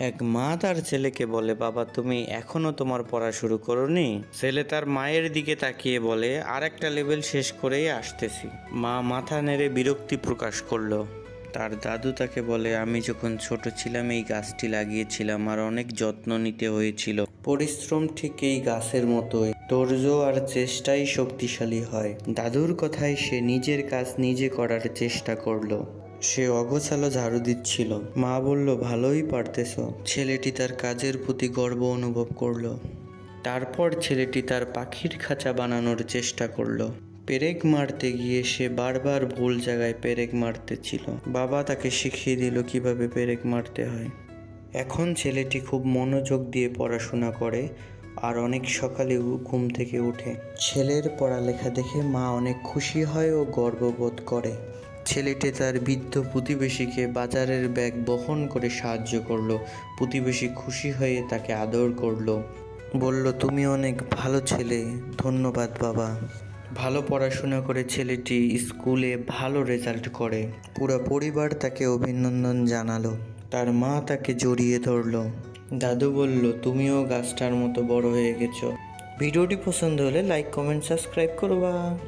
এক মা তার ছেলেকে বলে, বাবা তুমি এখনো তোমার পড়া শুরু করোনি? ছেলে তার মায়ের দিকে তাকিয়ে বলে, আর একটা লেভেল শেষ করেই আসতেছি। মা মাথা নেড়ে বিরক্তি প্রকাশ করলো। তার দাদু তাকে বলে, আমি যখন ছোট ছিলাম এই গাছটি লাগিয়েছিলাম আর অনেক যত্ন নিতে হয়েছিল। পরিশ্রম ঠিক এই গাছের মতোই, ধৈর্য আর চেষ্টাই শক্তিশালী হয়। দাদুর কথায় সে নিজের কাজ নিজে করার চেষ্টা করলো। সে অগোছালো ঝাড়ু দিচ্ছিল। মা বলল, ভালোই পারতেছো। ছেলেটি তার কাজের প্রতি গর্ব অনুভব করলো। তারপর ছেলেটি তার পাখির খাঁচা বানানোর চেষ্টা করলো। পেরেক মারতে গিয়ে সে বারবার ভুল জায়গায় পেরেক মারতেছিল। বাবা তাকে শিখিয়ে দিল কিভাবে পেরেক মারতে হয়। এখন ছেলেটি খুব মনোযোগ দিয়ে পড়াশোনা করে আর অনেক সকালে ঘুম থেকে ওঠে। ছেলের পড়ালেখা দেখে মা অনেক খুশি হয় ও গর্ববোধ করে। ছেলেটি তার বৃদ্ধ প্রতিবেশীকে বাজারের ব্যাগ বহন করে সাহায্য করলো। প্রতিবেশী খুশি হয়ে তাকে আদর করলো, বলল, তুমি অনেক ভালো ছেলে, ধন্যবাদ বাবা। ভালো পড়াশোনা করে ছেলেটি স্কুলে ভালো রেজাল্ট করে। পুরো পরিবার তাকে অভিনন্দন জানালো। তার মা তাকে জড়িয়ে ধরলো। দাদু বলল, তুমিও গাছটার মতো বড় হয়ে গেছো। ভিডিওটি পছন্দ হলে লাইক, কমেন্ট, সাবস্ক্রাইব করবা।